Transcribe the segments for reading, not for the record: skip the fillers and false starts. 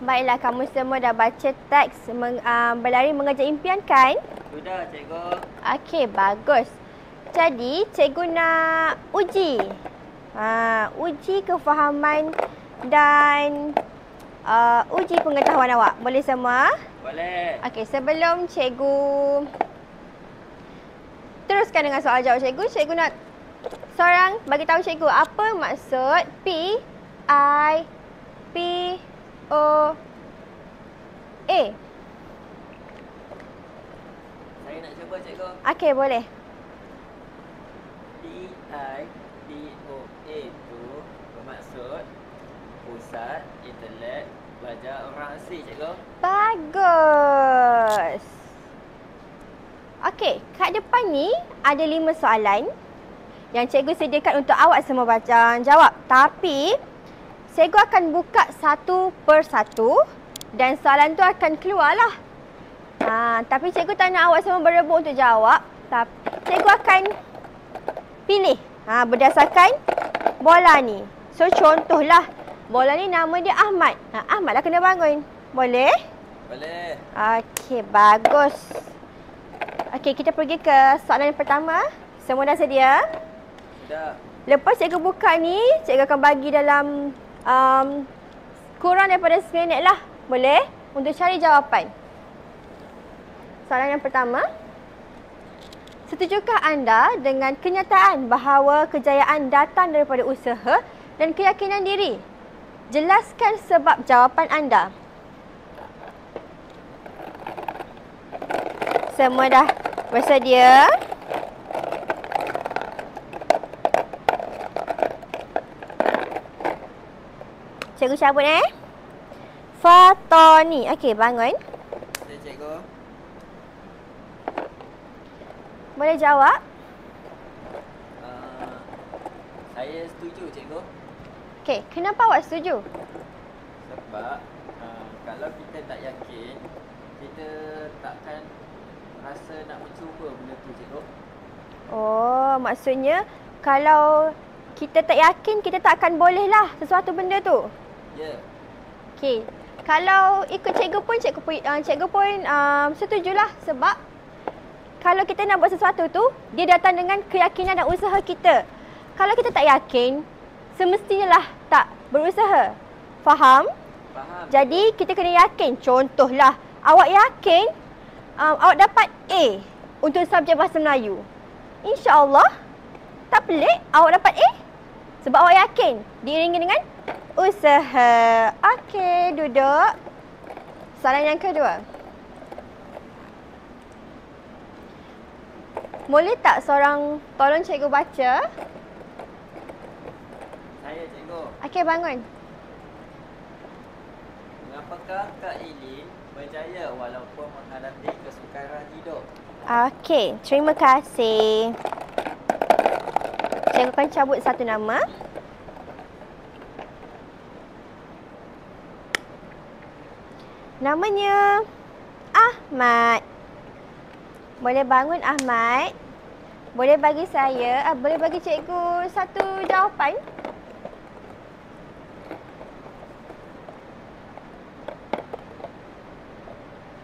Baiklah, kamu semua dah baca teks berlari mengejar impian kan? Sudah, cikgu. Okey, bagus. Jadi, cikgu nak uji. Uji kefahaman dan uji pengetahuan awak. Boleh semua? Boleh. Okey, sebelum cikgu teruskan dengan soal jawab cikgu, cikgu nak seorang bagi tahu cikgu apa maksud P-I-P-O-A. Saya nak cuba, cikgu. Okey, boleh. PIPOA itu bermaksud Pusat Intelek Belajar Orang Asli, cikgu. Bagus. Okey, kat depan ni ada 5 soalan yang cikgu sediakan untuk awak semua baca jawab. Tapi cikgu akan buka satu per satu dan soalan tu akan keluarlah. Tapi cikgu tak nak awak semua berebut untuk jawab. Tapi cikgu akan pilih berdasarkan bola ni. So contohlah, bola ni nama dia Ahmad. Ahmad dah kena bangun. Boleh? Boleh. Okey, bagus. Okey, kita pergi ke soalan yang pertama. Semua dah sedia? Sudah. Lepas cikgu buka ni, cikgu akan bagi dalam kurang daripada 1 minit lah. Boleh? Untuk cari jawapan. Soalan yang pertama. Setujukah anda dengan kenyataan bahawa kejayaan datang daripada usaha dan keyakinan diri? Jelaskan sebab jawapan anda. Semua dah bersedia? Cikgu cabut Fatoni. Okey, bangun. Ya, cikgu. Boleh jawab? Saya setuju, cikgu. Okey, kenapa awak setuju? Sebab kalau kita tak yakin, kita takkan rasa nak mencuba benda tu, cikgu. Oh, maksudnya kalau kita tak yakin, kita tak akan bolehlah sesuatu benda tu. Ya. Okey. Kalau ikut cikgu pun setujulah sebab kalau kita nak buat sesuatu tu, dia datang dengan keyakinan dan usaha kita. Kalau kita tak yakin, semestinya lah tak berusaha. Faham? Faham. Jadi kita kena yakin. Contohlah, awak yakin awak dapat A untuk subjek Bahasa Melayu. InsyaAllah, tak pelik awak dapat A. Sebab awak yakin. Diiringi dengan usaha. Okey, duduk. Soalan yang kedua. Boleh tak seorang tolong cikgu baca? Saya, cikgu. Okey, bangun. Mengapakah Kak Eileen berjaya walaupun menghadapi kesukaran hidup? Okey, terima kasih. Cikgu akan cabut satu nama. Namanya Ahmad. Boleh bangun, Ahmad? Boleh bagi saya, boleh bagi cikgu satu jawapan?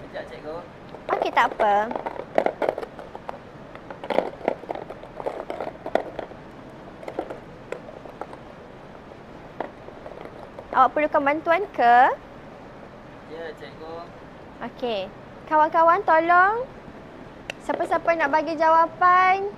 Sekejap, cikgu. Okey, tak apa. Awak perlukan bantuan ke? Ya, cikgu. Okey. Kawan-kawan tolong. Siapa-siapa nak bagi jawapan?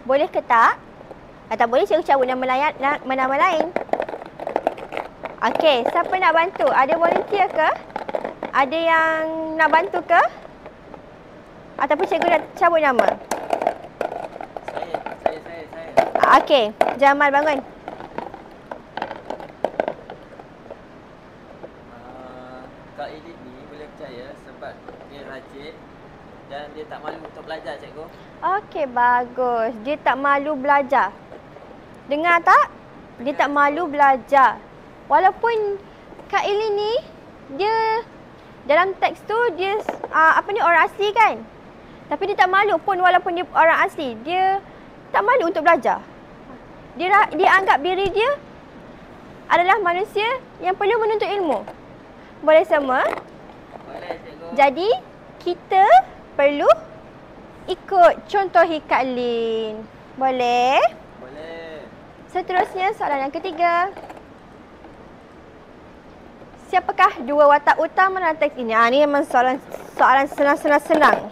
Boleh ke tak? Tak boleh, cikgu cabut nama lain. Okey, siapa nak bantu? Ada volunteer ke? Ada yang nak bantu ke? Ataupun cikgu nak cabut nama? Saya. Okey, Jamal bangun. Kak Eileen ni boleh percaya sebab dia rajin dan dia tak malu untuk belajar, cikgu. Okey, bagus. Dia tak malu belajar. Dengar tak? Dia tak malu belajar. Walaupun Kak Eileen ni, dia dalam teks tu dia orang asli kan? Tapi dia tak malu pun walaupun dia orang asli. Dia tak malu untuk belajar. Dia anggap diri dia adalah manusia yang perlu menuntut ilmu. Boleh semua? Boleh, cikgu. Jadi, kita perlu ikut contohi Kak Lin. Boleh? Boleh. Seterusnya, soalan yang ketiga. Siapakah dua watak utama dalam teks ini? Ni memang soalan senang.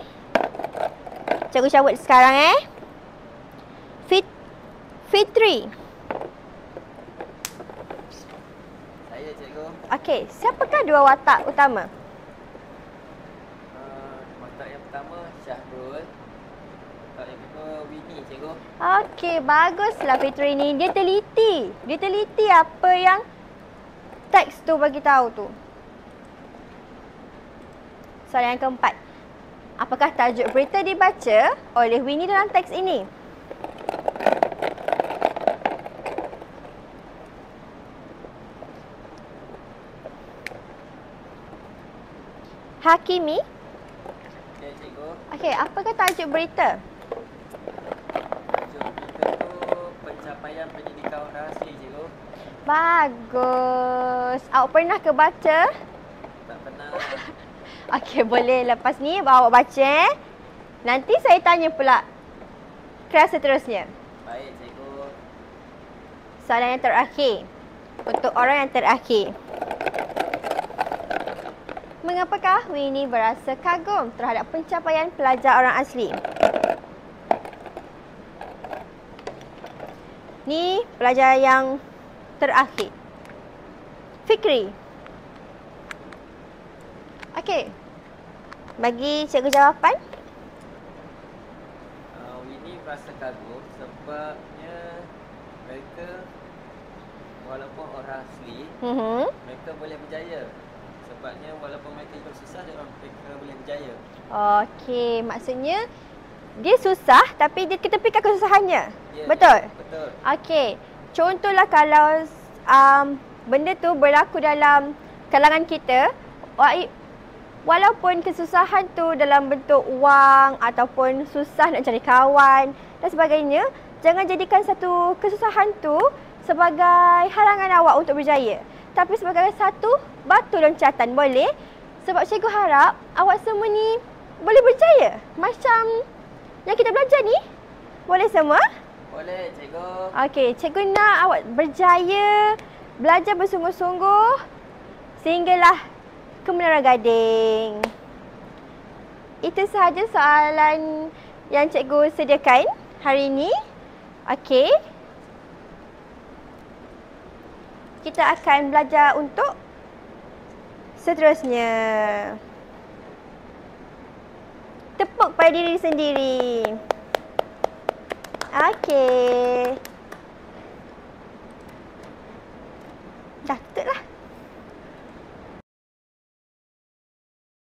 Cikgu cabut sekarang Fitri. Saya, cikgu. Okey, siapakah dua watak utama? Watak yang pertama Syahrul. Watak yang kedua Winnie, cikgu. Okey, baguslah Fitri ni. Dia teliti apa yang teks tu bagi tahu tu. Soalan yang keempat. Apakah tajuk berita dibaca oleh Winnie dalam teks ini? Hakimi. Ya, cikgu. Okey, apakah tajuk berita? Tajuk berita tu pencapaian pendidikan orang asli, cikgu. Bagus. Awak pernah ke baca? Tak pernah. Okey, boleh lepas ni awak baca Nanti saya tanya pula kelas seterusnya. Baik, cikgu. Soalan yang terakhir. Untuk orang yang terakhir. Mengapakah Winnie berasa kagum terhadap pencapaian pelajar orang asli? Ni pelajar yang terakhir. Fikri. Okey. Bagi cikgu jawapan. Winnie merasa kagum sebabnya mereka walaupun orang asli, mereka boleh berjaya. Sebabnya walaupun mereka hidup susah, mereka boleh berjaya. Okey, maksudnya dia susah tapi dia ketepikan kesusahannya. Ya, Betul? Betul. Okey. Contohlah kalau benda tu berlaku dalam kalangan kita, walaupun kesusahan tu dalam bentuk wang ataupun susah nak cari kawan dan sebagainya, jangan jadikan satu kesusahan tu sebagai halangan awak untuk berjaya. Tapi sebagai satu batu loncatan, boleh? Sebab cikgu harap awak semua ni boleh berjaya macam yang kita belajar ni. Boleh semua? Boleh, cikgu. Okey, cikgu nak awak berjaya, belajar bersungguh-sungguh sehinggalah ke Menara Gading. Itu sahaja soalan yang cikgu sediakan hari ini. Okey. Kita akan belajar untuk seterusnya. Tepuk pada diri sendiri. Okey.